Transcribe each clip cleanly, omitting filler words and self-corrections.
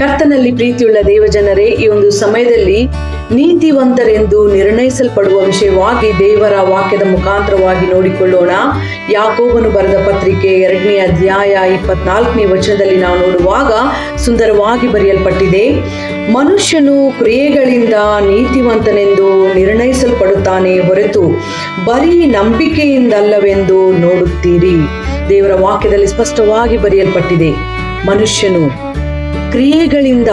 ಕರ್ತನಲ್ಲಿ ಪ್ರೀತಿಯುಳ್ಳ ದೇವಜನರೇ, ಈ ಒಂದು ಸಮಯದಲ್ಲಿ ನೀತಿವಂತರೆಂದು ನಿರ್ಣಯಿಸಲ್ಪಡುವ ವಿಷಯವಾಗಿ ದೇವರ ವಾಕ್ಯದ ಮುಖಾಂತರವಾಗಿ ನೋಡಿಕೊಳ್ಳೋಣ. ಯಾಕೋಬನು ಬರೆದ ಪತ್ರಿಕೆ 2ನೇ ಅಧ್ಯಾಯ 24ನೇ ವಚನದಲ್ಲಿ ನಾವು ನೋಡುವಾಗ ಸುಂದರವಾಗಿ ಬರೆಯಲ್ಪಟ್ಟಿದೆ, ಮನುಷ್ಯನು ಕ್ರಿಯೆಗಳಿಂದ ನೀತಿವಂತನೆಂದು ನಿರ್ಣಯಿಸಲ್ಪಡುತ್ತಾನೆ ಹೊರತು ಬರೀ ನಂಬಿಕೆಯಿಂದಲ್ಲವೆಂದು ನೋಡುತ್ತೀರಿ. ದೇವರ ವಾಕ್ಯದಲ್ಲಿ ಸ್ಪಷ್ಟವಾಗಿ ಬರೆಯಲ್ಪಟ್ಟಿದೆ, ಮನುಷ್ಯನು ಕ್ರಿಯೆಗಳಿಂದ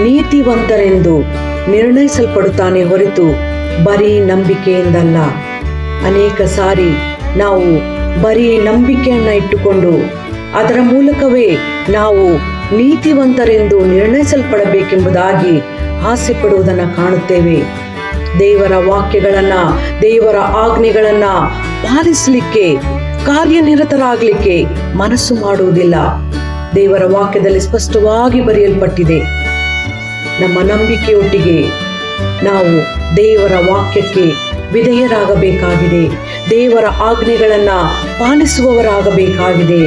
ನೀತಿವಂತರೆಂದು ನಿರ್ಣಯಿಸಲ್ಪಡುತ್ತಾನೆ ಹೊರತು ಬರೀ ನಂಬಿಕೆಯಿಂದಲ್ಲ. ಅನೇಕ ಸಾರಿ ನಾವು ಬರೀ ನಂಬಿಕೆಯನ್ನು ಇಟ್ಟುಕೊಂಡು ಅದರ ಮೂಲಕವೇ ನಾವು ನೀತಿವಂತರೆಂದು ನಿರ್ಣಯಿಸಲ್ಪಡಬೇಕೆಂಬುದಾಗಿ ಆಸೆ ಪಡುವುದನ್ನು ಕಾಣುತ್ತೇವೆ. ದೇವರ ವಾಕ್ಯಗಳನ್ನು, ದೇವರ ಆಜ್ಞೆಗಳನ್ನು ಪಾಲಿಸಲಿಕ್ಕೆ, ಕಾರ್ಯನಿರತರಾಗಲಿಕ್ಕೆ ಮನಸ್ಸು ಮಾಡುವುದಿಲ್ಲ. ದೇವರ ವಾಕ್ಯದಲ್ಲಿ ಸ್ಪಷ್ಟವಾಗಿ ಬರೆಯಲ್ಪಟ್ಟಿದೆ, ನಮ್ಮ ನಂಬಿಕೆಯೊಟ್ಟಿಗೆ ನಾವು ದೇವರ ವಾಕ್ಯಕ್ಕೆ ವಿಧೇಯರಾಗಬೇಕಾಗಿದೆ, ದೇವರ ಆಜ್ಞೆಗಳನ್ನು ಪಾಲಿಸುವವರಾಗಬೇಕಾಗಿದೆ,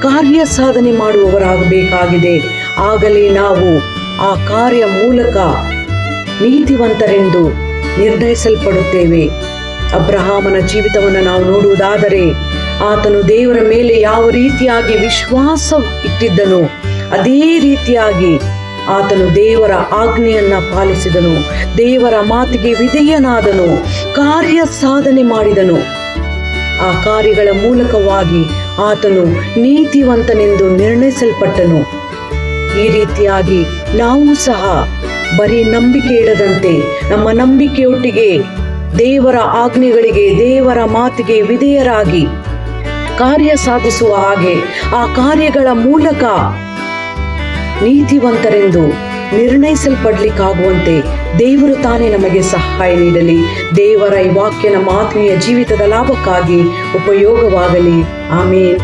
ಕಾರ್ಯ ಸಾಧನೆ ಮಾಡುವವರಾಗಬೇಕಾಗಿದೆ. ಆಗಲೇ ನಾವು ಆ ಕಾರ್ಯ ಮೂಲಕ ನೀತಿವಂತರೆಂದು ನಿರ್ಣಯಿಸಲ್ಪಡುತ್ತೇವೆ. ಅಬ್ರಹಾಮನ ಜೀವಿತವನ್ನು ನಾವು ನೋಡುವುದಾದರೆ, ಆತನು ದೇವರ ಮೇಲೆ ಯಾವ ರೀತಿಯಾಗಿ ವಿಶ್ವಾಸ ಇಟ್ಟಿದ್ದನು, ಅದೇ ರೀತಿಯಾಗಿ ಆತನು ದೇವರ ಆಜ್ಞೆಯನ್ನ ಪಾಲಿಸಿದನು, ದೇವರ ಮಾತಿಗೆ ವಿಧೇಯನಾದನು, ಕಾರ್ಯ ಸಾಧನೆ ಮಾಡಿದನು. ಆ ಕಾರ್ಯಗಳ ಮೂಲಕವಾಗಿ ಆತನು ನೀತಿವಂತನೆಂದು ನಿರ್ಣಯಿಸಲ್ಪಟ್ಟನು. ಈ ರೀತಿಯಾಗಿ ನಾವು ಸಹ ಬರೀ ನಂಬಿಕೆ ಇಡದಂತೆ ನಮ್ಮ ನಂಬಿಕೆಯೊಟ್ಟಿಗೆ ದೇವರ ಆಜ್ಞೆಗಳಿಗೆ, ದೇವರ ಮಾತಿಗೆ ವಿಧೇಯರಾಗಿ ಕಾರ್ಯ ಸಾಧಿಸುವ ಹಾಗೆ, ಆ ಕಾರ್ಯಗಳ ಮೂಲಕ ನೀತಿವಂತರೆಂದು ನಿರ್ಣಯಿಸಲ್ಪಡ್ಲಿಕ್ಕಾಗುವಂತೆ ದೇವರು ತಾನೇ ನಮಗೆ ಸಹಾಯ ನೀಡಲಿ. ದೇವರ ಈ ವಾಕ್ಯ ನಮ್ಮ ಆತ್ಮೀಯ ಜೀವಿತದ ಲಾಭಕ್ಕಾಗಿ ಉಪಯೋಗವಾಗಲಿ. ಆಮೇನ್.